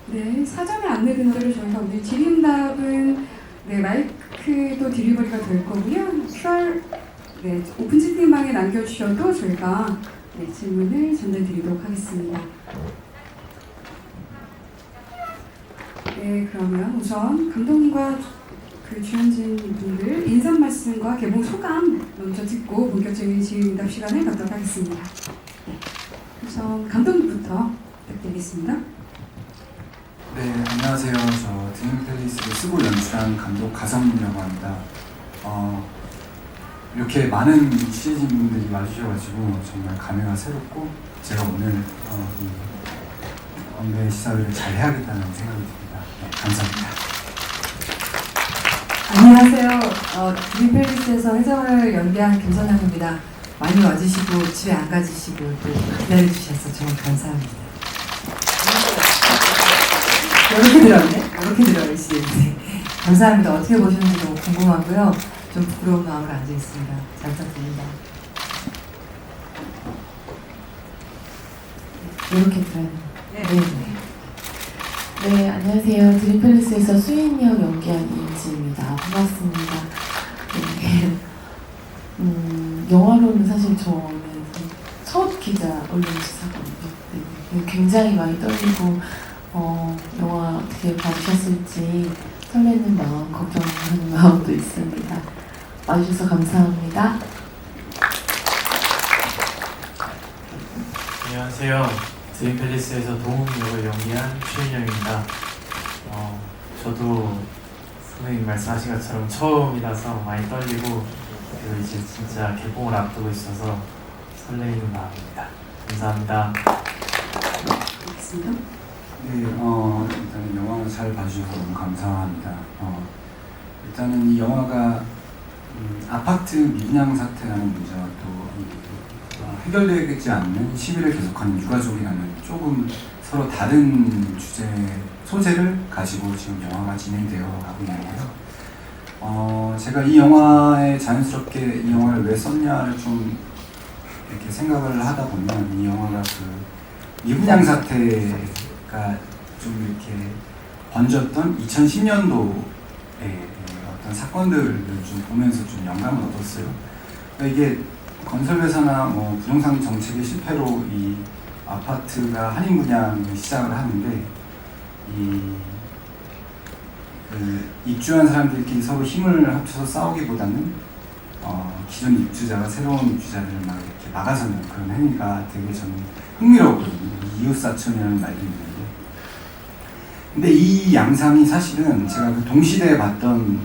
네, 사전에 안내된 대로 저희가 오늘 질의응답은 네, 마이크도 딜리버리가 될 거고요. 네, 오픈 채팅방에 남겨주셔도 저희가 네, 질문을 전달드리도록 하겠습니다. 네, 그러면 우선 감독님과 그 주연진 분들 인사 말씀과 개봉 소감 먼저 듣고 본격적인 질의응답 시간을 갖도록 하겠습니다. 네, 우선 감독님부터 부탁드리겠습니다. 네, 안녕하세요. 저 드림팰리스를 쓰고 연출한 감독 가성민이라고 합니다. 이렇게 많은 취재진분들이 와주셔가지고 정말 감회가 새롭고 제가 오늘 이 언배 시사를 잘 해야겠다는 생각이 듭니다. 네, 감사합니다. 안녕하세요. 드림팰리스에서 해성을 연기한 김선영입니다. 많이 와주시고 집에 안 가주시고 또 기다려주셔서 정말 감사합니다. 이렇게 들었네? 이렇게 들어있는데 감사합니다. 어떻게 보셨는지 너무 궁금하고요. 좀 부끄러운 마음으로 앉아있습니다. 잘 부탁드립니다. 이렇게 들어야 돼요. 네, 안녕하세요. 드림팰리스에서 수인역 연기한 이은지입니다. 반갑습니다. 네. 영화로는 사실 저는 첫 기자 언론 기사거든요. 네. 굉장히 많이 떨리고 영화 어떻게 봐주셨을지 설레는 마음, 걱정하는 마음도 있습니다. 와주셔서 감사합니다. 안녕하세요. 드림팰리스에서 도움 역을 연기한 최윤영입니다. 저도 선생님 말씀하신 것처럼 처음이라서 많이 떨리고 그리고 이제 진짜 개봉을 앞두고 있어서 설레이는 마음입니다. 감사합니다. 알겠습니다. 네, 일단은 영화 잘 봐주셔서 너무 감사합니다. 일단은 이 영화가 아파트 미분양 사태라는 문제와 또 해결되지 않는 시위를 계속하는 유가족이라는 조금 서로 다른 소재를 가지고 지금 영화가 진행되어 가고 있는데요. 제가 이 영화에 자연스럽게 이 영화를 왜 썼냐를 좀 이렇게 생각을 하다 보면 이 영화가 그 미분양 사태가 좀 이렇게 번졌던 2010년도의 어떤 사건들을 좀 보면서 좀 영감을 얻었어요. 그러니까 이게 건설회사나 뭐 부동산 정책의 실패로 이 아파트가 할인 분양을 시작을 하는데 입주한 사람들끼리 서로 힘을 합쳐서 싸우기보다는 기존 입주자가 새로운 입주자를 막 이렇게 막아서는 그런 행위가 되게 저는 흥미로웠거든요. 이웃사촌이라는 말도 있는데. 근데 이 양상이 사실은 제가 그 동시대에 봤던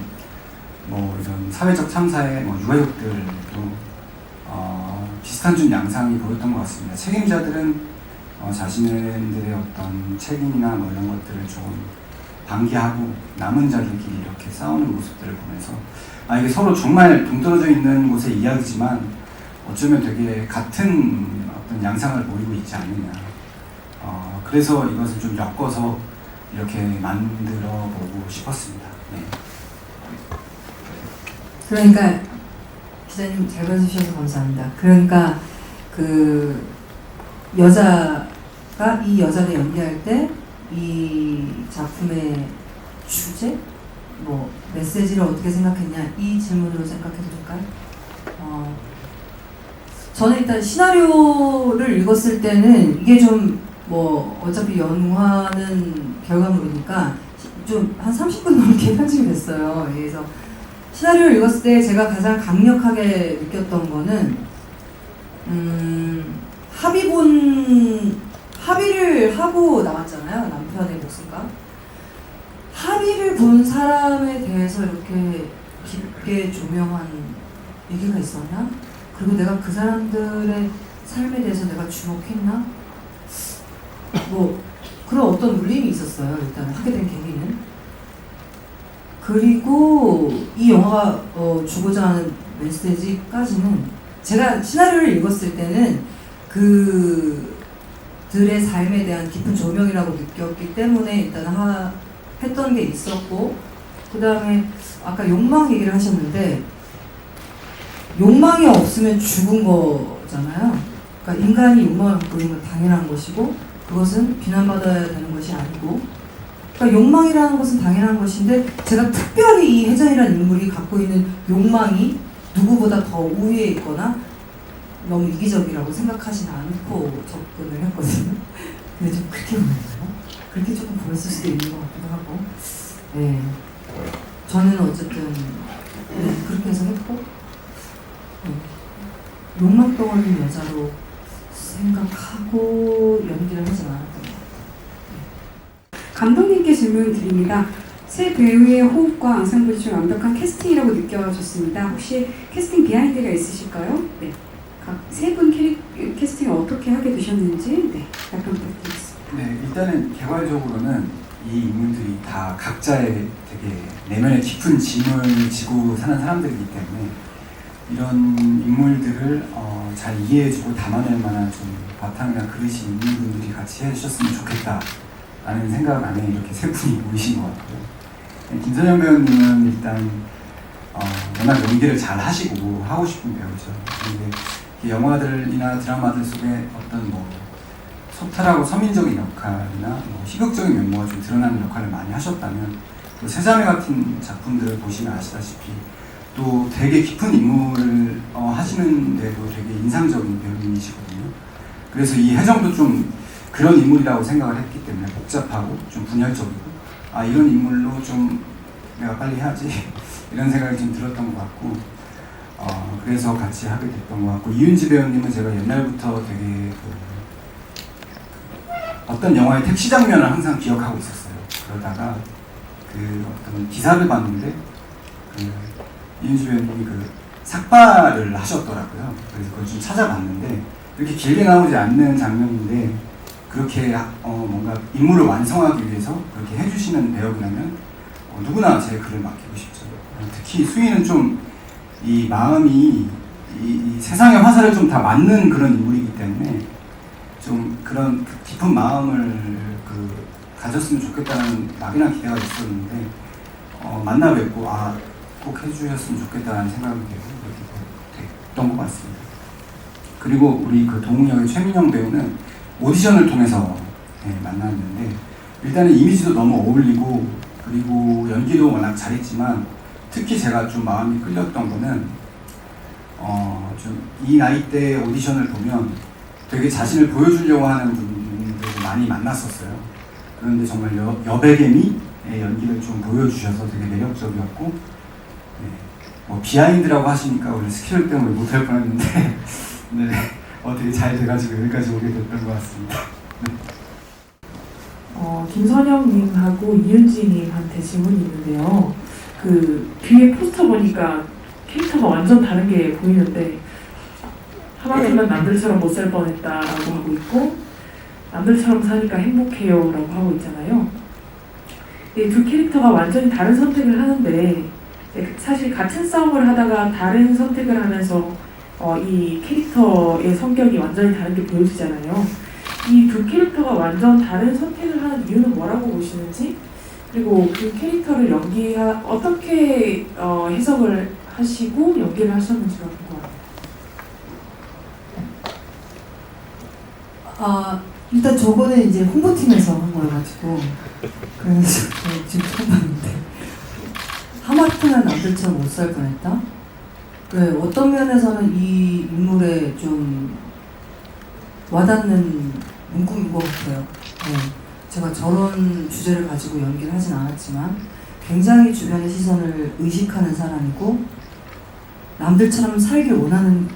뭐 이런 사회적 참사의 뭐 유가족들도 비슷한 좀 양상이 보였던 것 같습니다. 책임자들은 자신들의 어떤 책임이나 뭐 이런 것들을 조금 방기하고 남은 자들끼리 이렇게 싸우는 모습들을 보면서 이게 서로 정말 동떨어져 있는 곳의 이야기지만 어쩌면 되게 같은 어떤 양상을 보이고 있지 않느냐. 그래서 이것을 좀 엮어서 이렇게 만들어 보고 싶었습니다. 네. 그러니까 기자님 잘 봐주셔서 감사합니다. 그러니까 그 여자가 이 여자를 연기할 때 이 작품의 주제? 뭐 메시지를 어떻게 생각했냐 이 질문으로 생각해도 될까요? 저는 일단 시나리오를 읽었을 때는 이게 좀 뭐 어차피 영화는 결과물이니까 좀 한 30분 넘게 편집이 됐어요. 그래서 시나리오를 읽었을 때 제가 가장 강력하게 느꼈던 거는 합의를 하고 나왔잖아요. 남편의 목숨과 합의를 본 사람에 대해서 이렇게 깊게 조명한 얘기가 있었나? 그리고 내가 그 사람들의 삶에 대해서 내가 주목했나? 뭐 그런 어떤 울림이 있었어요. 일단 하게 된 계기는. 그리고 이 영화가 주고자 하는 메시지까지는 제가 시나리오를 읽었을 때는 그들의 삶에 대한 깊은 조명이라고 느꼈기 때문에 일단 했던 게 있었고, 그 다음에 아까 욕망 얘기를 하셨는데 욕망이 없으면 죽은 거잖아요. 그러니까 인간이 욕망을 갖고 있는 건 당연한 것이고 그것은 비난받아야 되는 것이 아니고, 그러니까 욕망이라는 것은 당연한 것인데 제가 특별히 이 혜정이라는 인물이 갖고 있는 욕망이 누구보다 더 우위에 있거나 너무 이기적이라고 생각하지는 않고 접근을 했거든요. 근데 좀 그렇게 보였나요? 그렇게 조금 보였을 수도 있는 것 같기도 하고. 네. 저는 어쨌든 그렇게 해서 했고 욕망 덩어리는 여자로 생각하고 연기를 하진 않았던 것 같아요. 감독님께 질문 드립니다. 세 배우의 호흡과 앙상블이 좀 완벽한 캐스팅이라고 느껴졌습니다. 혹시 캐스팅 비하인드가 있으실까요? 네. 각 세 분 캐스팅을 어떻게 하게 되셨는지 약간 부탁드리겠습니다. 네, 일단은 개괄적으로는 이 인물들이 다 각자의 되게 내면의 깊은 짐을 지고 사는 사람들이기 때문에 이런 인물들을 잘 이해해주고 담아낼 만한 좀 바탕이나 그릇이 있는 분들이 같이 해주셨으면 좋겠다라는 생각 안에 이렇게 세 분이 모이신 것 같고요. 김선영 배우님은 일단 워낙 연기를 잘 하시고 하고 싶은 배우죠. 근데 영화들이나 드라마들 속에 어떤 뭐 소탈하고 서민적인 역할이나 뭐 희극적인 면모가 좀 드러나는 역할을 많이 하셨다면 또 세자매 같은 작품들을 보시면 아시다시피 또 되게 깊은 인물을 하시는데도 되게 인상적인 배우님이시거든요. 그래서 이 혜정도 좀 그런 인물이라고 생각을 했기 때문에 복잡하고 좀 분열적이고 이런 인물로 좀 내가 빨리 해야지 이런 생각이 좀 들었던 것 같고 그래서 같이 하게 됐던 것 같고 이윤지 배우님은 제가 옛날부터 되게 어떤 영화의 택시 장면을 항상 기억하고 있었어요. 그러다가 어떤 기사를 봤는데 이윤지 배우님이 삭발을 하셨더라고요. 그래서 그걸 좀 찾아봤는데 이렇게 길게 나오지 않는 장면인데 그렇게 뭔가 인물을 완성하기 위해서 그렇게 해주시는 배역이라면 누구나 제 글을 맡기고 싶죠. 특히 수희는 좀 이 마음이 이 세상의 화살을 좀 다 맞는 그런 인물이기 때문에 좀 그런 깊은 마음을 가졌으면 좋겠다는 막연한 기대가 있었는데 만나 뵙고 꼭 해주셨으면 좋겠다는 생각이 이렇게 됐던 것 같습니다. 그리고 우리 동욱 역의 최민영 배우는 오디션을 통해서 만났는데 일단은 이미지도 너무 어울리고 그리고 연기도 워낙 잘했지만 특히 제가 좀 마음이 끌렸던 거는 좀 이 나이대 오디션을 보면 되게 자신을 보여주려고 하는 분들을 많이 만났었어요. 그런데 정말 여배개미의 연기를 좀 보여주셔서 되게 매력적이었고 뭐 비하인드라고 하시니까 원래 스케줄 때문에 못할 뻔했는데 네, 되게 잘 돼가지고 여기까지 오게 됐던 것 같습니다. 네. 김선영님하고 이은지님한테 질문이 있는데요. 뒤에 포스터 보니까 캐릭터가 완전 다른 게 보이는데 하마터면 남들처럼 못 살 뻔했다라고 하고 있고 남들처럼 사니까 행복해요라고 하고 있잖아요. 이 두 캐릭터가 완전히 다른 선택을 하는데 사실 같은 싸움을 하다가 다른 선택을 하면서 이 캐릭터의 성격이 완전히 다른 게 보여지잖아요. 이 두 캐릭터가 완전 다른 선택을 하는 이유는 뭐라고 보시는지, 그리고 그 캐릭터를 어떻게 해석을 하시고 연기를 하셨는지가 궁금합니다. 일단 저거는 이제 홍보팀에서 한 거여가지고 그래서 지금 처음 봤는데 하마터면 남들처럼 못 살 뻔했다? 네, 어떤 면에서는 이 인물에 좀 와닿는 문구인 것 같아요. 네, 제가 저런 주제를 가지고 연기를 하진 않았지만 굉장히 주변의 시선을 의식하는 사람이고 남들처럼 살길 원하는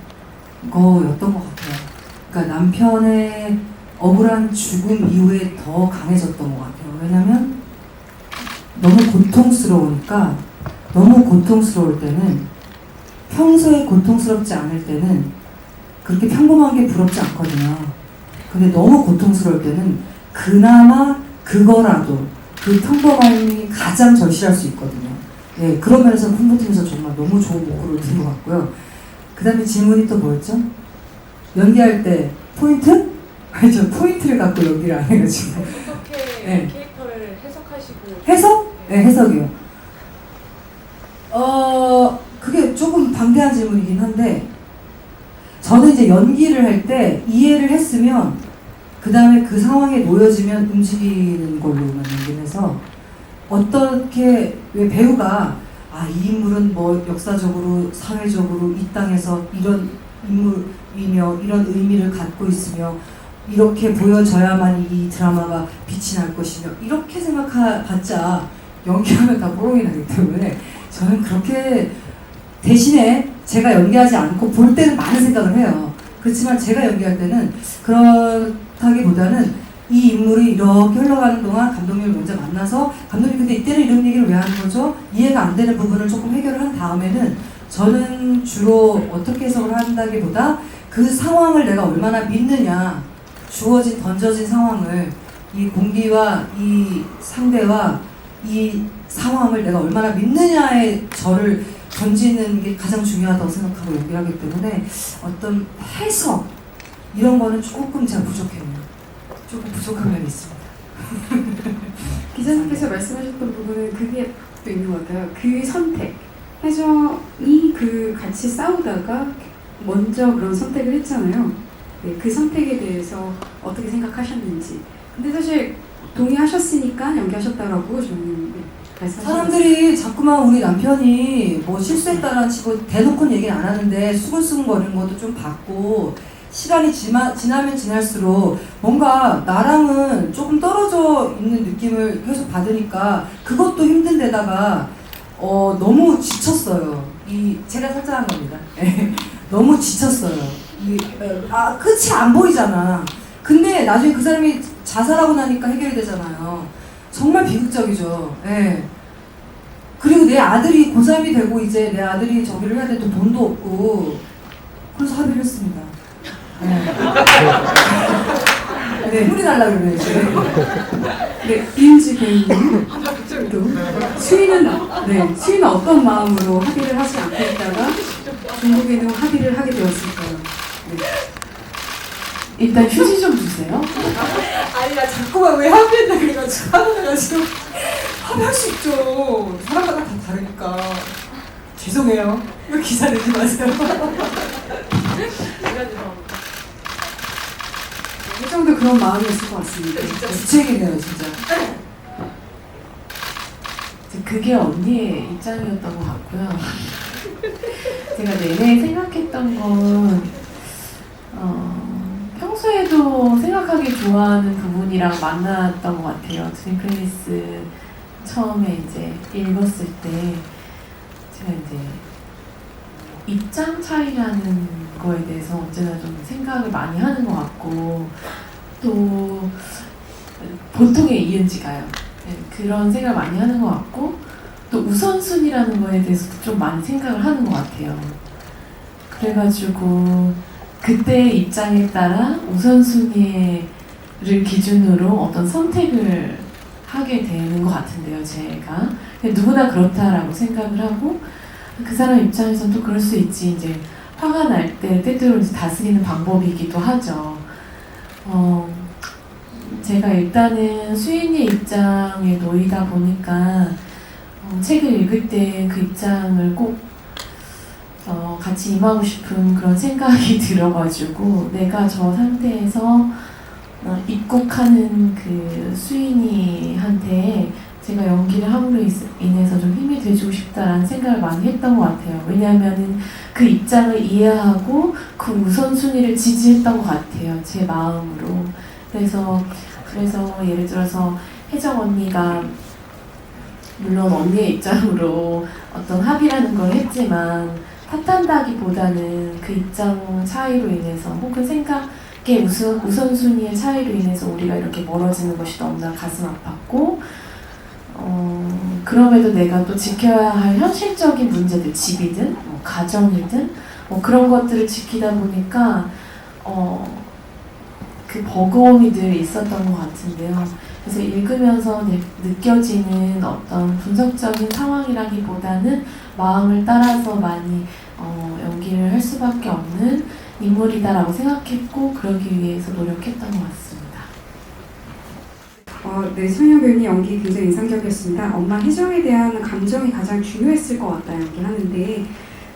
거였던 것 같아요. 그러니까 남편의 억울한 죽음 이후에 더 강해졌던 것 같아요. 왜냐면 너무 고통스러우니까, 너무 고통스러울 때는 평소에 고통스럽지 않을 때는 그렇게 평범한 게 부럽지 않거든요. 근데 너무 고통스러울 때는 그나마 그거라도 그 평범함이 가장 절실할 수 있거든요. 네, 그런 면에서 홍보팀에서 정말 너무 좋은 목표를 든 것 같고요. 그 다음에 질문이 또 뭐였죠? 연기할 때 포인트? 아니, 저 포인트를 갖고 연기를 안 해가지고. 어떻게 네. 캐릭터를 해석하시고? 해석? 네, 해석이요. 그게 조금 방대한 질문이긴 한데, 저는 이제 연기를 할 때 이해를 했으면, 그 다음에 그 상황에 놓여지면 움직이는 걸로만 연기를 해서, 어떻게 왜 배우가 이 인물은 뭐 역사적으로 사회적으로 이 땅에서 이런 인물이며 이런 의미를 갖고 있으며 이렇게 보여져야만 이 드라마가 빛이 날 것이며 이렇게 생각해봤자 연기하면 다 뽀록이 나기 때문에 저는 그렇게 대신에 제가 연기하지 않고 볼 때는 많은 생각을 해요. 그렇지만 제가 연기할 때는 그렇다기보다는 이 인물이 이렇게 흘러가는 동안 감독님을 먼저 만나서 감독님 근데 이때는 이런 얘기를 왜 하는 거죠? 이해가 안 되는 부분을 조금 해결을 한 다음에는 저는 주로 어떻게 해석을 한다기보다 그 상황을 내가 얼마나 믿느냐 주어진 던져진 상황을 이 공기와 이 상대와 이 상황을 내가 얼마나 믿느냐에 저를 던지는 게 가장 중요하다고 생각하고 연기를 하기 때문에 어떤 해석 이런 거는 조금 제가 부족해요. 조금 부족한 면이 있습니다. 기자님께서 말씀하셨던 부분은 그게 또 있는 것 같아요. 그 선택. 혜정이 그 같이 싸우다가 먼저 그런 선택을 했잖아요. 네, 그 선택에 대해서 어떻게 생각하셨는지. 근데 사실 동의하셨으니까 연기하셨다라고 저는 말씀하셨어요. 사람들이 자꾸만 우리 남편이 뭐 실수했다는 치고 대놓고는 얘기는 안 하는데 수근수근거리는 것도 좀 봤고 시간이 지나면 지날수록 뭔가 나랑은 조금 떨어져 있는 느낌을 계속 받으니까 그것도 힘든 데다가 너무 지쳤어요. 제가 설정한 겁니다. 너무 지쳤어요. 끝이 안 보이잖아. 근데 나중에 그 사람이 자살하고 나니까 해결이 되잖아요. 정말 비극적이죠. 예. 그리고 내 아들이 고3이 되고 이제 내 아들이 저기를 해야 되는데 돈도 없고 그래서 합의를 했습니다. 네, 홀이 날라 그러네. 네, 이은지 배우님. 수인은 어떤 마음으로 합의를 하지 않고 있다가 중국에는 합의를 하게 되었을까요? 네. 일단 휴지 좀 주세요. 아니 나 자꾸만 왜 합의했나 그래가지고 하나가지고 합의할 수 있죠. 사람마다 다 다르니까. 죄송해요. 이거 기사 내지 마세요. 혜정도 그런 마음이었을 것 같습니다. 진짜 부책이네요 진짜. 그게 언니의 입장이었던 것 같고요. 제가 내내 생각했던 건 평소에도 생각하기 좋아하는 부분이랑 만났던 것 같아요. 트윈클리스 처음에 이제 읽었을 때 제가 이제 입장 차이라는 거에 대해서 언제나 좀 생각을 많이 하는 것 같고 또 보통의 이은지가요. 네, 그런 생각을 많이 하는 것 같고 또 우선순위라는 거에 대해서도 좀 많이 생각을 하는 것 같아요. 그래가지고 그때의 입장에 따라 우선순위를 기준으로 어떤 선택을 하게 되는 것 같은데요, 제가. 누구나 그렇다라고 생각을 하고 그 사람 입장에서는 또 그럴 수 있지. 이제 화가 날 때 때때로 이제 다스리는 방법이기도 하죠. 제가 일단은 수인의 입장에 놓이다 보니까 책을 읽을 때 그 입장을 꼭 같이 임하고 싶은 그런 생각이 들어가지고 내가 저 상태에서 입국하는 그 수인이한테 제가 연기를 함으로 인해서 좀 힘이 돼주고 싶다라는 생각을 많이 했던 것 같아요. 왜냐하면 그 입장을 이해하고 그 우선순위를 지지했던 것 같아요. 제 마음으로. 그래서 예를 들어서 혜정 언니가 물론 언니의 입장으로 어떤 합의라는 걸 했지만 탓한다기보다는 그 입장 차이로 인해서 혹은 생각의 우선순위의 차이로 인해서 우리가 이렇게 멀어지는 것이 너무나 가슴 아팠고 그럼에도 내가 또 지켜야 할 현실적인 문제들, 집이든 뭐 가정이든 뭐 그런 것들을 지키다 보니까 그 버거움이 늘 있었던 것 같은데요. 그래서 읽으면서 느껴지는 어떤 분석적인 상황이라기보다는 마음을 따라서 많이 연기를 할 수밖에 없는 인물이다라고 생각했고 그러기 위해서 노력했던 것 같습니다. 네, 손영 배우님 연기 굉장히 인상적이었습니다. 엄마 혜정에 대한 감정이 가장 중요했을 것 같다 연기하는데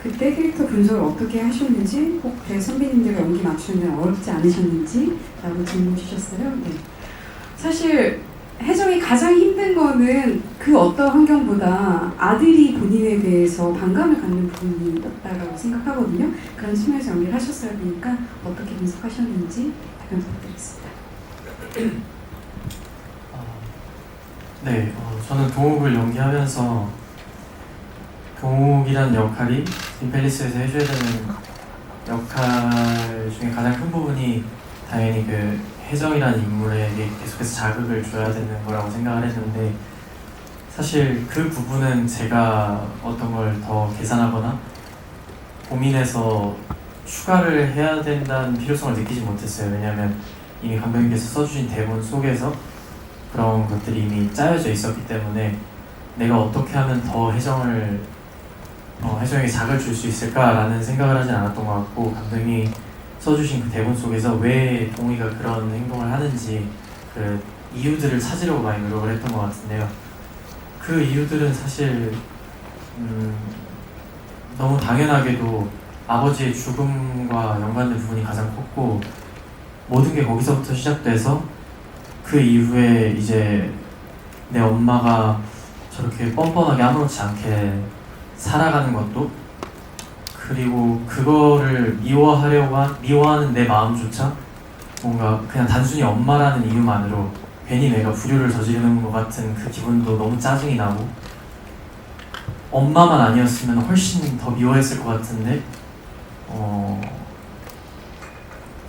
그때 캐릭터 분석을 어떻게 하셨는지 혹 선배님들과 연기 맞추는 데 어렵지 않으셨는지 라고 질문 주셨어요. 네. 사실 혜정이 가장 힘든 하는 거는 그 어떤 환경보다 아들이 본인에 대해서 반감을 갖는 부분이었다고 생각하거든요. 그런 측면에서 연기를 하셨어야 되니까 어떻게 분석하셨는지 답변 부탁드리겠습니다. 네, 저는 동욱을 연기하면서 동욱이란 역할이 인펠리스에서 해줘야 되는 역할 중에 가장 큰 부분이 당연히 그 혜정이라는 인물에게 계속해서 자극을 줘야 되는 거라고 생각을 했는데, 사실 그 부분은 제가 어떤 걸 더 계산하거나 고민해서 추가를 해야 된다는 필요성을 느끼지 못했어요. 왜냐하면 이미 감독님께서 써주신 대본 속에서 그런 것들이 이미 짜여져 있었기 때문에 내가 어떻게 하면 더 혜정에게 자극을 줄 수 있을까라는 생각을 하진 않았던 것 같고, 감독님이 써주신 그 대본 속에서 왜 동희가 그런 행동을 하는지 그 이유들을 찾으려고 많이 노력을 했던 것 같은데요. 그 이유들은 사실 너무 당연하게도 아버지의 죽음과 연관된 부분이 가장 컸고, 모든 게 거기서부터 시작돼서 그 이후에 이제 내 엄마가 저렇게 뻔뻔하게 아무렇지 않게 살아가는 것도, 그리고 그거를 미워하는 내 마음조차 뭔가 그냥 단순히 엄마라는 이유만으로 괜히 내가 불효를 저지르는 것 같은 그 기분도 너무 짜증이 나고, 엄마만 아니었으면 훨씬 더 미워했을 것 같은데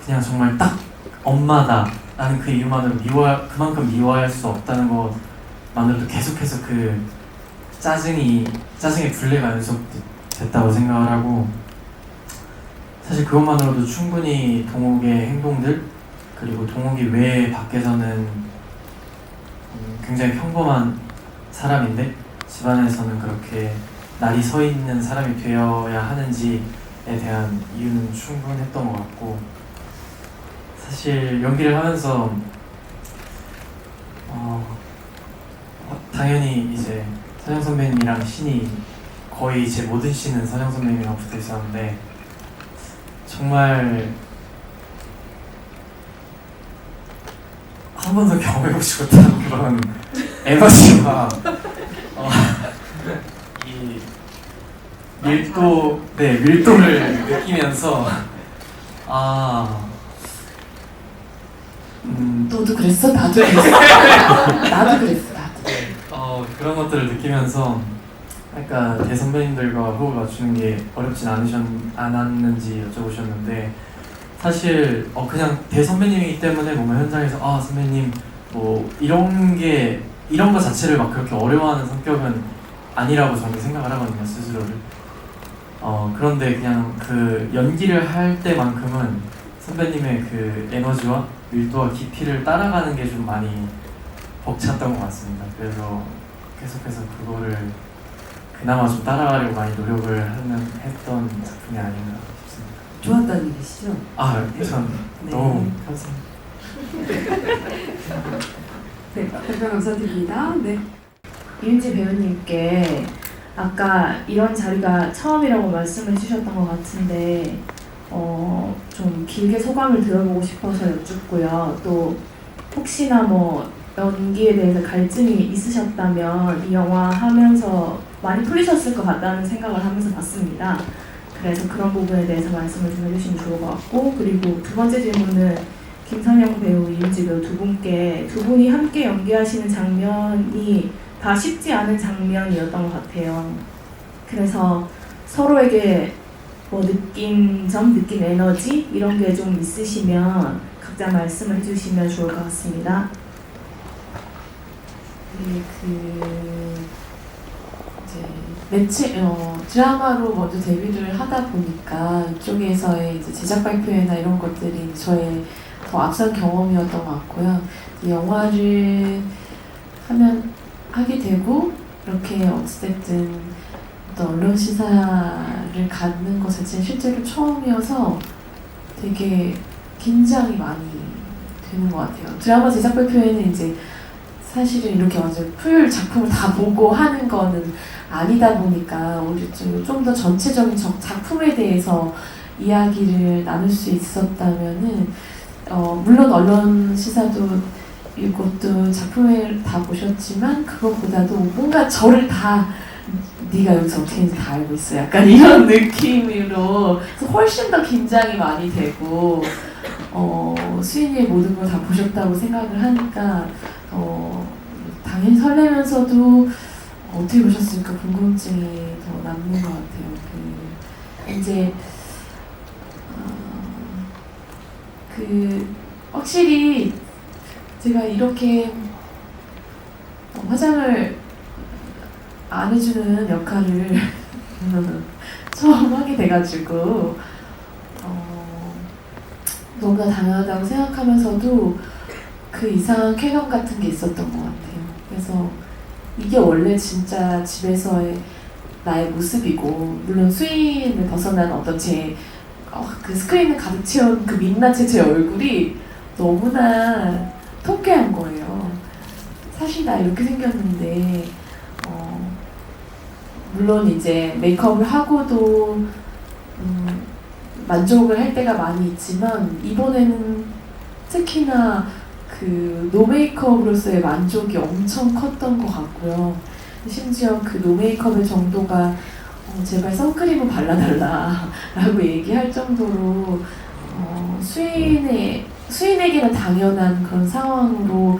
그냥 정말 딱 엄마다라는 그 이유만으로 그만큼 미워할 수 없다는 것만으로도 계속해서 그 짜증의 불레가 연속됐다고 생각을 하고, 사실 그것만으로도 충분히 동욱의 행동들, 그리고 동욱이 왜 밖에서는 굉장히 평범한 사람인데 집안에서는 그렇게 날이 서 있는 사람이 되어야 하는지에 대한 이유는 충분했던 것 같고, 사실 연기를 하면서 당연히 이제 선영 선배님이랑 신이 거의 제 모든 씬은 선영 선배님이랑 붙어 있었는데, 정말 한 번도 경험해보지 못한 그런 에너지가 이 밀도를 느끼면서 너도 그랬어? 나도 그랬어. 나도 그랬어. 나도. 그런 것들을 느끼면서 아까 대선배님들과 호흡을 맞추는 게 어렵진 않았는지 여쭤보셨는데, 사실 그냥 대선배님이기 때문에 뭔가 현장에서 선배님 뭐 이런 거 자체를 막 그렇게 어려워하는 성격은 아니라고 저는 생각을 하거든요, 스스로를. 그런데 그냥 그 연기를 할 때만큼은 선배님의 그 에너지와 밀도와 깊이를 따라가는 게 좀 많이 벅찼던 것 같습니다. 그래서 계속해서 그거를 그나마 좀 따라가려고 많이 노력을 했던 작품이 아닌가 싶습니다. 좋았다는 얘기시죠? 전 네. 너무 감사합니다. 네, 답변 감사드립니다. 네. 이은지 배우님께 아까 이런 자리가 처음이라고 말씀을 해주셨던 것 같은데 좀 길게 소감을 들어보고 싶어서 여쭙고요. 또 혹시나 뭐 연기에 대해서 갈증이 있으셨다면 이 영화 하면서 많이 풀리셨을 것 같다는 생각을 하면서 봤습니다. 그래서 그런 부분에 대해서 말씀을 좀 해주시면 좋을 것 같고, 그리고 두 번째 질문은 김선영 배우, 이은지 배우 두 분이 함께 연기하시는 장면이 다 쉽지 않은 장면이었던 것 같아요. 그래서 서로에게 뭐 느낀 에너지 이런 게 좀 있으시면 각자 말씀을 해주시면 좋을 것 같습니다. 이제 드라마로 먼저 데뷔를 하다 보니까 이쪽에서의 이제 제작 발표회나 이런 것들이 저의 더 앞선 경험이었던 것 같고요. 영화를 하게 되고 이렇게 어찌됐든 어떤 언론 시사를 갖는 것 자체는 실제로 처음이어서 되게 긴장이 많이 되는 것 같아요. 드라마 제작 발표회는 이제 사실은 이렇게 완전 풀 작품을 다 보고 하는 거는 아니다 보니까 우리 좀 더 전체적인 작품에 대해서 이야기를 나눌 수 있었다면은 물론 언론 시사도 이것도 작품을 다 보셨지만 그것보다도 뭔가 저를 다 네가 여기서 어떻게 했는지 다 알고 있어 약간 이런 느낌으로 그래서 훨씬 더 긴장이 많이 되고 수인이의 모든 걸 다 보셨다고 생각을 하니까 당연히 설레면서도 어떻게 보셨을까 궁금증이 더 남는 것 같아요. 이제 확실히 제가 이렇게 화장을 안 해주는 역할을 처음 하게 돼가지고 너무나 당연하다고 생각하면서도 그 이상한 쾌감 같은 게 있었던 것 같아요. 그래서 이게 원래 진짜 집에서의 나의 모습이고 물론 수인을 벗어난 어떤 그 스크린을 가득 채운 그 민낯의 제 얼굴이 너무나 통쾌한 거예요. 사실 나 이렇게 생겼는데 물론 이제 메이크업을 하고도 만족을 할 때가 많이 있지만 이번에는 특히나 그 노메이크업으로서의 만족이 엄청 컸던 것 같고요. 심지어 그 노메이크업의 정도가 제발 선크림을 발라달라 라고 얘기할 정도로 수인에게는 당연한 그런 상황으로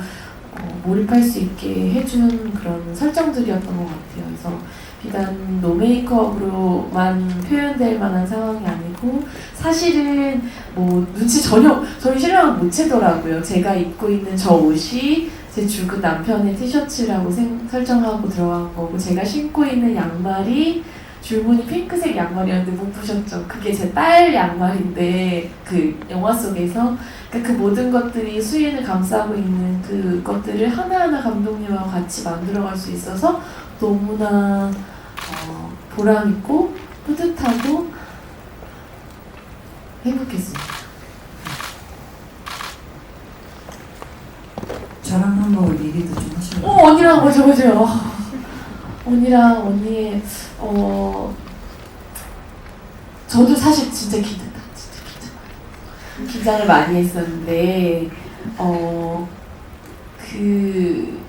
몰입할 수 있게 해준 그런 설정들이었던 것 같아요. 그래서 비단 노메이크업으로만 표현될 만한 상황이 아니고 사실은 뭐 눈치 전혀 저희 신랑은 못 채더라고요. 제가 입고 있는 저 옷이 제 죽은 남편의 티셔츠라고 설정하고 들어간 거고 제가 신고 있는 양말이 줄무늬 핑크색 양말이었는데 못 보셨죠? 그게 제 딸 양말인데 그 영화 속에서 그러니까 그 모든 것들이 수인을 감싸고 있는 그 것들을 하나하나 감독님하고 같이 만들어갈 수 있어서 너무나 보람있고 뿌듯하고 행복했습니다. 저랑 한번 얘기도 좀 하시면 언니랑 맞아요. 언니랑 언니의 저도 사실 진짜 긴장을 많이 했었는데 그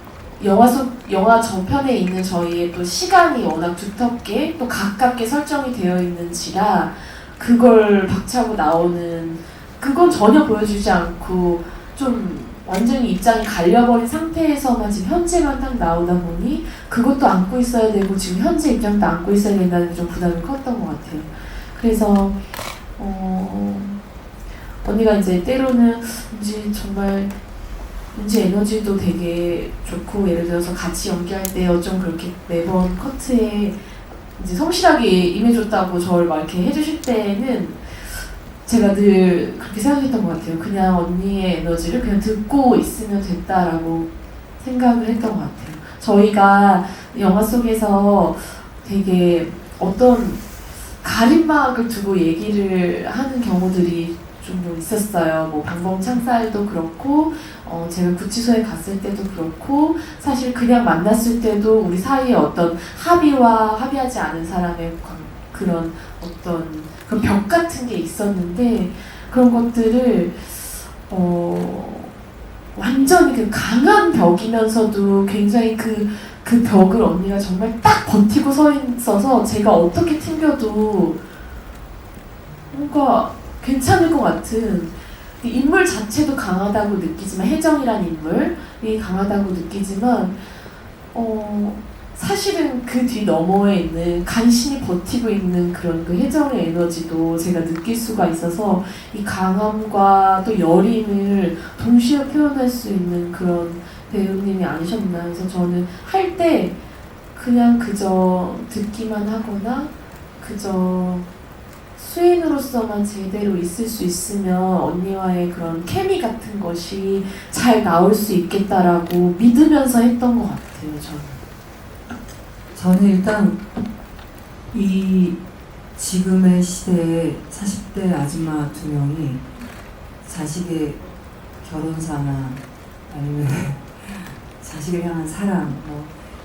영화 전편에 있는 저희의 또 시간이 워낙 두텁게 또 가깝게 설정이 되어 있는지라 그걸 박차고 나오는 그건 전혀 보여주지 않고 좀 완전히 입장이 갈려버린 상태에서만 지금 현재만 딱 나오다 보니 그것도 안고 있어야 되고 지금 현재 입장도 안고 있어야 된다는 게 좀 부담이 컸던 것 같아요. 그래서 언니가 이제 때로는 정말 왠지 에너지도 되게 좋고 예를 들어서 같이 연기할 때 어쩜 그렇게 매번 커트에 이제 성실하게 임해줬다고 저를 막 이렇게 해주실 때는 제가 늘 그렇게 생각했던 것 같아요. 그냥 언니의 에너지를 그냥 듣고 있으면 됐다라고 생각을 했던 것 같아요. 저희가 영화 속에서 되게 어떤 가림막을 두고 얘기를 하는 경우들이 좀 있었어요. 뭐 방범창살도 그렇고 제가 구치소에 갔을 때도 그렇고 사실 그냥 만났을 때도 우리 사이에 어떤 합의와 합의하지 않은 사람의 그런 어떤 그런 벽 같은 게 있었는데 그런 것들을 완전히 그 강한 벽이면서도 굉장히 그 벽을 언니가 정말 딱 버티고 서 있어서 제가 어떻게 튕겨도 뭔가 괜찮을 것 같은 인물 자체도 강하다고 느끼지만 혜정이란 인물이 강하다고 느끼지만 사실은 그 뒤 너머에 있는 간신히 버티고 있는 그런 그 혜정의 에너지도 제가 느낄 수가 있어서 이 강함과 또 여림을 동시에 표현할 수 있는 그런 배우님이 아니셨나. 그래서 저는 할 때 그냥 그저 듣기만 하거나 그저 수인으로서만 제대로 있을 수 있으면 언니와의 그런 케미 같은 것이 잘 나올 수 있겠다라고 믿으면서 했던 것 같아요. 저는 일단 이 지금의 시대에 40대 아줌마 2명이 자식의 결혼사나 아니면 자식을 향한 사랑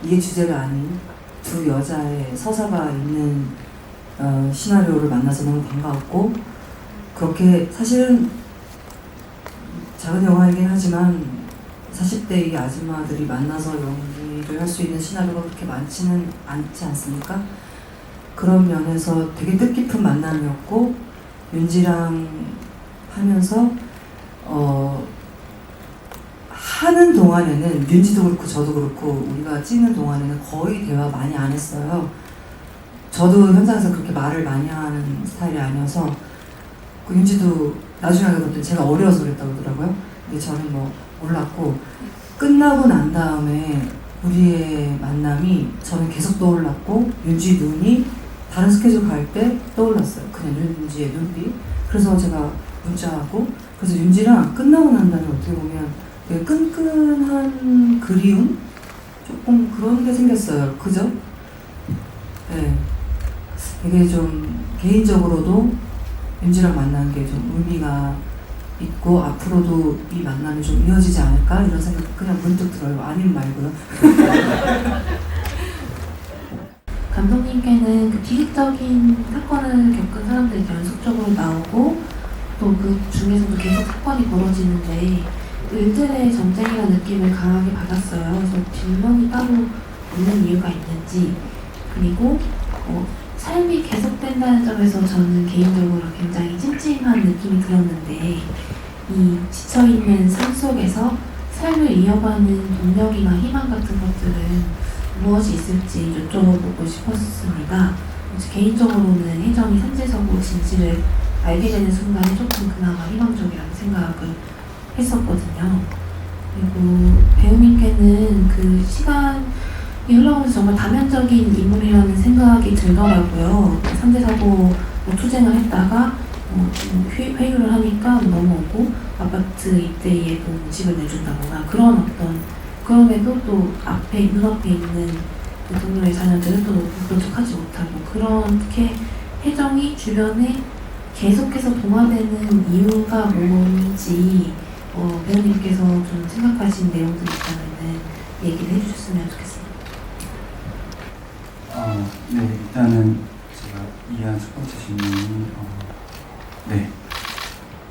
이게 주제가 아닌 두 여자의 서사가 있는 시나리오를 만나서 너무 반가웠고 그렇게 사실은 작은 영화이긴 하지만 40대 이 아줌마들이 만나서 연기를 할 수 있는 시나리오가 그렇게 많지는 않지 않습니까? 그런 면에서 되게 뜻깊은 만남이었고 윤지랑 하면서 하는 동안에는 윤지도 그렇고 저도 그렇고 우리가 찍는 동안에는 거의 대화 많이 안 했어요. 저도 현장에서 그렇게 말을 많이 하는 스타일이 아니어서 그 윤지도 나중에 알고 봤더니 제가 어려워서 그랬다고 그러더라고요. 근데 저는 뭐 몰랐고 끝나고 난 다음에 우리의 만남이 저는 계속 떠올랐고 윤지 눈이 다른 스케줄 갈 때 떠올랐어요. 그냥 윤지의 눈빛. 그래서 제가 문자하고 그래서 윤지랑 끝나고 난 다음에 어떻게 보면 되게 끈끈한 그리움? 조금 그런 게 생겼어요. 그죠? 네. 되게 좀 개인적으로도 윤지랑 만난 게 좀 의미가 있고 앞으로도 이 만남이 좀 이어지지 않을까 이런 생각 그냥 문득 들어요. 아님 말고요. 감독님께는 그 비극적인 사건을 겪은 사람들이 연속적으로 나오고 또 그 중에서도 계속 사건이 벌어지는데 일들의 전쟁이라는 느낌을 강하게 받았어요. 그래서 빌런이 따로 없는 이유가 있는지 그리고 삶이 계속된다는 점에서 저는 개인적으로 굉장히 찜찜한 느낌이 들었는데 이 지쳐있는 삶 속에서 삶을 이어가는 동력이나 희망 같은 것들은 무엇이 있을지 여쭤보고 싶었습니다. 개인적으로는 혜정이 선제적으로 진실을 알게 되는 순간이 조금 그나마 희망적이라는 생각을 했었거든요. 그리고 배우님께는 그 시간이 흘러가면서 정말 다면적인 인물이라는 생각이 들더라고요. 선제사고 투쟁을 했다가 회유를 하니까 넘어오고 아파트 입대에 집을 내준다거나 그런 어떤 그럼에도 또 눈앞에 있는 그 동료의 자녀들은 또 목표적하지 못하고 그렇게 혜정이 주변에 계속해서 동화되는 이유가 뭔지 배우님께서 좀 생각하신 내용들 있다면 얘기를 해주셨으면 좋겠습니다. 네, 일단은 제가 이해한 첫 번째 질문이 네,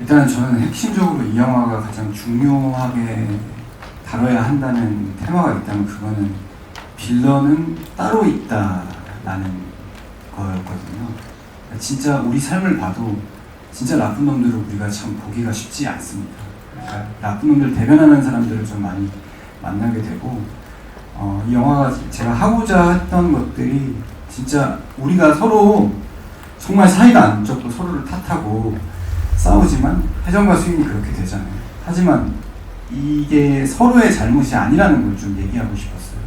일단은 저는 핵심적으로 이 영화가 가장 중요하게 다뤄야 한다는 테마가 있다면 그거는 빌런은 따로 있다라는 거였거든요. 진짜 우리 삶을 봐도 진짜 나쁜 놈들을 우리가 참 보기가 쉽지 않습니다. 그러니까 나쁜 놈들 대변하는 사람들을 좀 많이 만나게 되고 이 영화가 제가 하고자 했던 것들이 진짜 우리가 서로 정말 사이가 안 좋고 서로를 탓하고 싸우지만 혜정과 수인이 그렇게 되잖아요. 하지만 이게 서로의 잘못이 아니라는 걸 좀 얘기하고 싶었어요.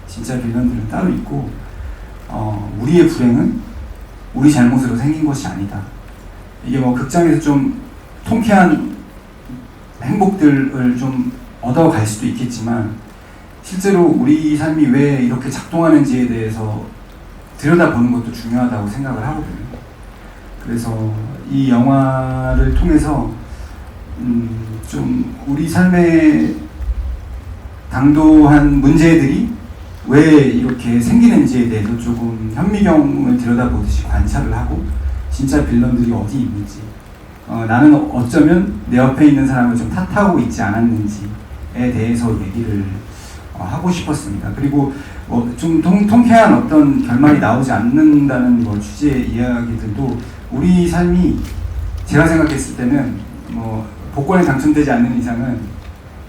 진짜 빌런들은 따로 있고 우리의 불행은 우리 잘못으로 생긴 것이 아니다. 이게 뭐 극장에서 좀 통쾌한 행복들을 좀 얻어갈 수도 있겠지만 실제로 우리 삶이 왜 이렇게 작동하는지에 대해서 들여다보는 것도 중요하다고 생각을 하거든요. 그래서 이 영화를 통해서 좀 우리 삶에 당도한 문제들이 왜 이렇게 생기는지에 대해서 조금 현미경을 들여다보듯이 관찰을 하고 진짜 빌런들이 어디 있는지 나는 어쩌면 내 옆에 있는 사람을 좀 탓하고 있지 않았는지에 대해서 얘기를 하고 싶었습니다. 그리고 좀 통쾌한 어떤 결말이 나오지 않는다는 주제의 이야기들도 우리 삶이 제가 생각했을 때는 복권에 당첨되지 않는 이상은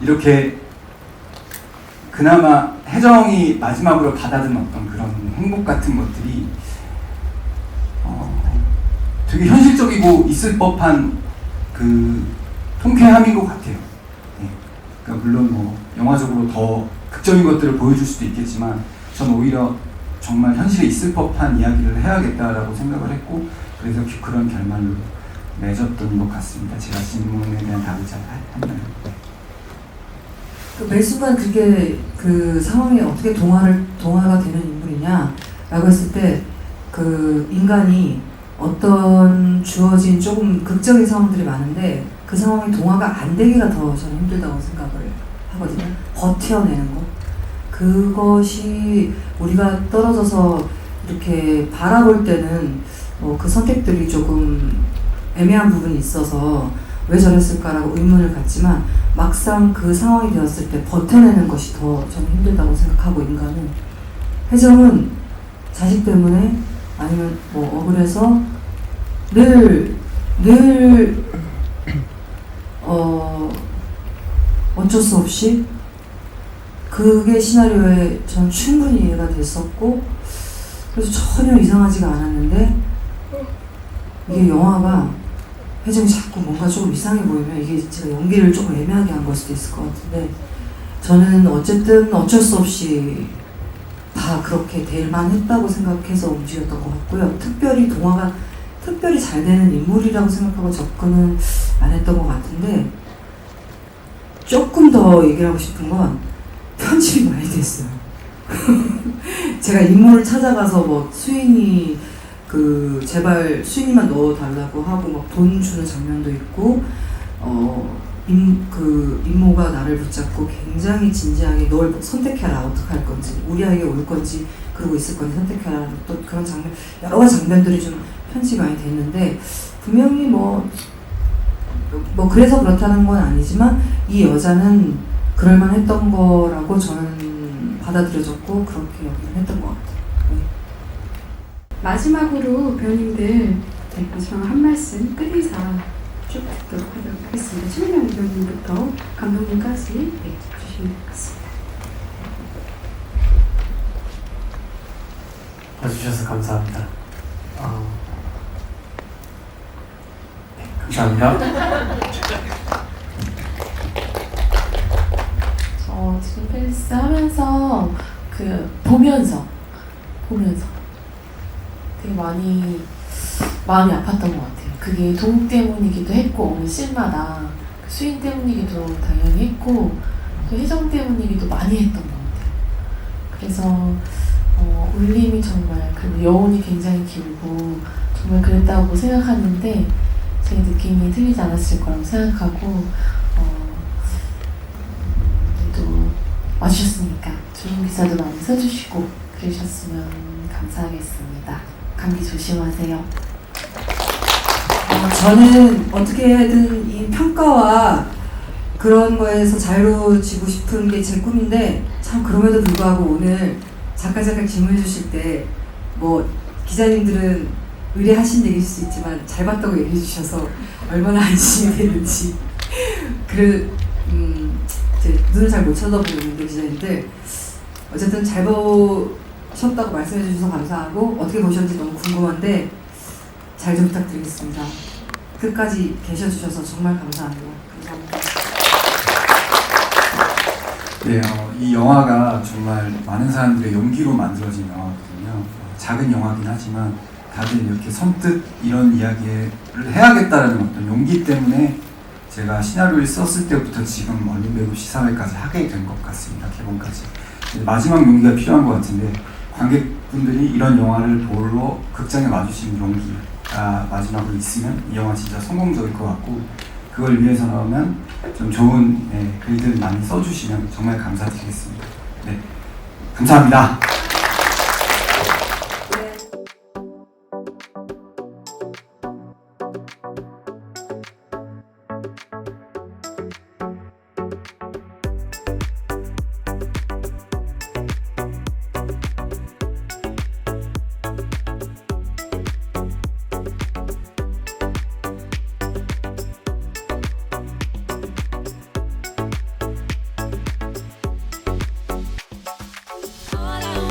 이렇게 그나마 혜정이 마지막으로 받아든 어떤 그런 행복 같은 것들이 되게 현실적이고 있을 법한 그 통쾌함인 것 같아요. 네. 그러니까 물론 영화적으로 더 극적인 것들을 보여줄 수도 있겠지만 저는 오히려 정말 현실에 있을 법한 이야기를 해야겠다라고 생각을 했고 그래서 그런 결말로 맺었던 것 같습니다. 제가 질문에 대한 답을 잘 했나요? 매 순간 그게 그 상황에 어떻게 동화가 되는 인물이냐라고 했을 때 그 인간이 어떤 주어진 조금 극적인 상황들이 많은데 그 상황이 동화가 안 되기가 더 저는 힘들다고 생각을 하거든요. 버텨내는 것. 그것이 우리가 떨어져서 이렇게 바라볼 때는 그 선택들이 조금 애매한 부분이 있어서 왜 저랬을까라고 의문을 갖지만 막상 그 상황이 되었을 때 버텨내는 것이 더 저는 힘들다고 생각하고 인간은 혜정은 자식 때문에 아니면 뭐 억울해서 늘 어쩔 수 없이 그게 시나리오에 전 충분히 이해가 됐었고 그래서 전혀 이상하지가 않았는데 이게 영화가 혜정이 자꾸 뭔가 조금 이상해 보이면 이게 제가 연기를 조금 애매하게 한 걸 수도 있을 것 같은데 저는 어쨌든 어쩔 수 없이 다 그렇게 될만 했다고 생각해서 움직였던 것 같고요. 특별히 동화가 특별히 잘 되는 인물이라고 생각하고 접근은 안 했던 것 같은데 조금 더 얘기를 하고 싶은 건 편집이 많이 됐어요. 제가 인물을 찾아가서 뭐 수인이 제발 수인이만 넣어달라고 하고 막 돈 주는 장면도 있고 임모가 나를 붙잡고 굉장히 진지하게 널 선택해라 어떻게 할 건지 우리 아이가 올 건지 그러고 있을 건지 선택해라 또 그런 장면 여러 가지 장면들이 좀 편집이 많이 됐는데 분명히 뭐 그래서 그렇다는 건 아니지만 이 여자는 그럴만 했던 거라고 저는 받아들여졌고 그렇게 여기는 했던 것 같아요. 마지막으로 배우님들 마지막 한 말씀 끝인사 쭉 듣도록 하겠습니다. 최민영 배우님부터 감독님까지 주시면 될 것 같습니다. 봐주셔서 감사합니다. 네, 감사합니다. 지금 펠리스 하면서 보면서 되게 많이 마음이 아팠던 것 같아요. 그게 동 때문이기도 했고 어느 씬마다 그 수인 때문이기도 당연히 했고 또 혜정 때문이기도 많이 했던 것 같아요. 그래서 울림이 정말 그리고 여운이 굉장히 길고 정말 그랬다고 생각하는데 제 느낌이 틀리지 않았을 거라고 생각하고 또 와주셨으니까 좋은 기사도 많이 써주시고 그러셨으면 감사하겠습니다. 감기 조심하세요. 저는 어떻게든 이 평가와 그런 거에서 자유로워지고 싶은 게 제 꿈인데 참 그럼에도 불구하고 오늘 잠깐 질문해 주실 때 뭐 기자님들은 의뢰하신 얘기일 수 있지만 잘 봤다고 얘기해 주셔서 얼마나 안심이 되는지 이제 눈을 잘 못 쳐다보는데 기자님들 어쨌든 잘 보셨다고 말씀해 주셔서 감사하고 어떻게 보셨는지 너무 궁금한데 잘 좀 부탁드리겠습니다. 끝까지 계셔주셔서 정말 감사합니다. 감사합니다. 네, 이 영화가 정말 많은 사람들의 용기로 만들어진 영화거든요. 작은 영화긴 하지만 다들 이렇게 선뜻 이런 이야기를 해야겠다라는 어떤 용기 때문에 제가 시나리오를 썼을 때부터 지금 얼린배구 시사회까지 하게 된 것 같습니다. 개봉까지. 마지막 용기가 필요한 것 같은데 관객분들이 이런 영화를 보러 극장에 와주시는 용기가 마지막으로 있으면 이 영화 진짜 성공적일 것 같고 그걸 위해서라면 좀 좋은 글들 많이 써주시면 정말 감사드리겠습니다. 네, 감사합니다. All I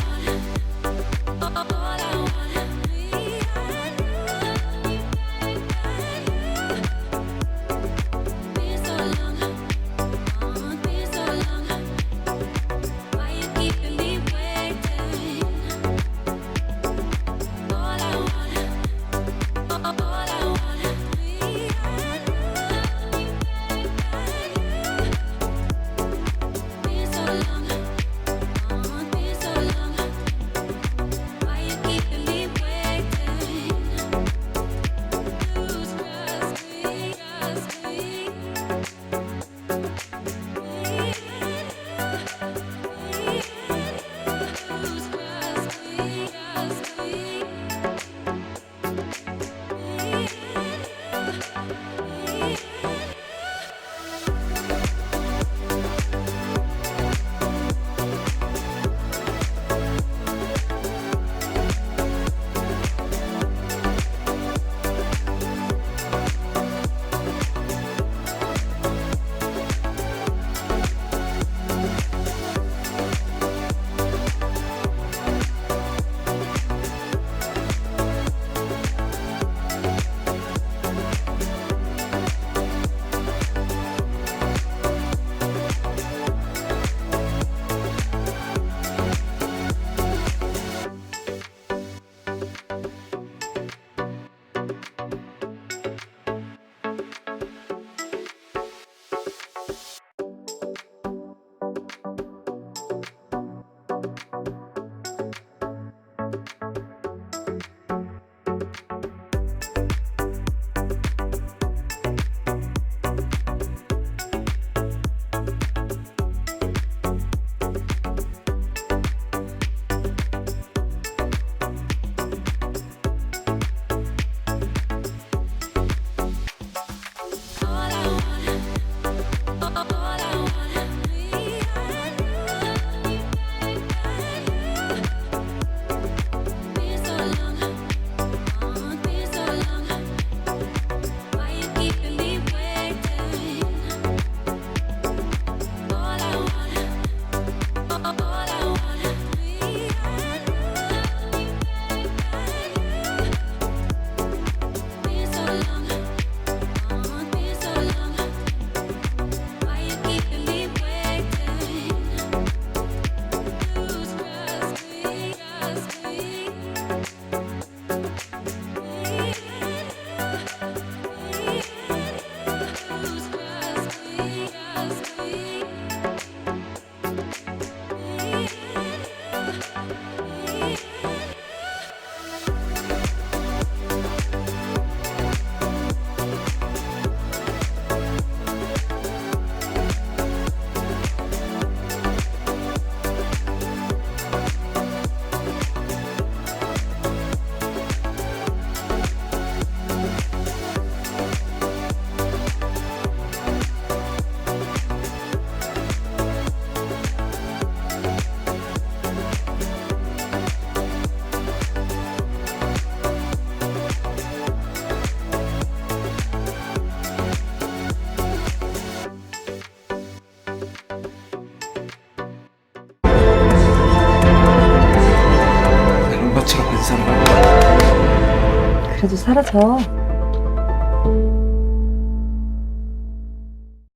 다른 것처럼 안 살아. 그래도 사라져.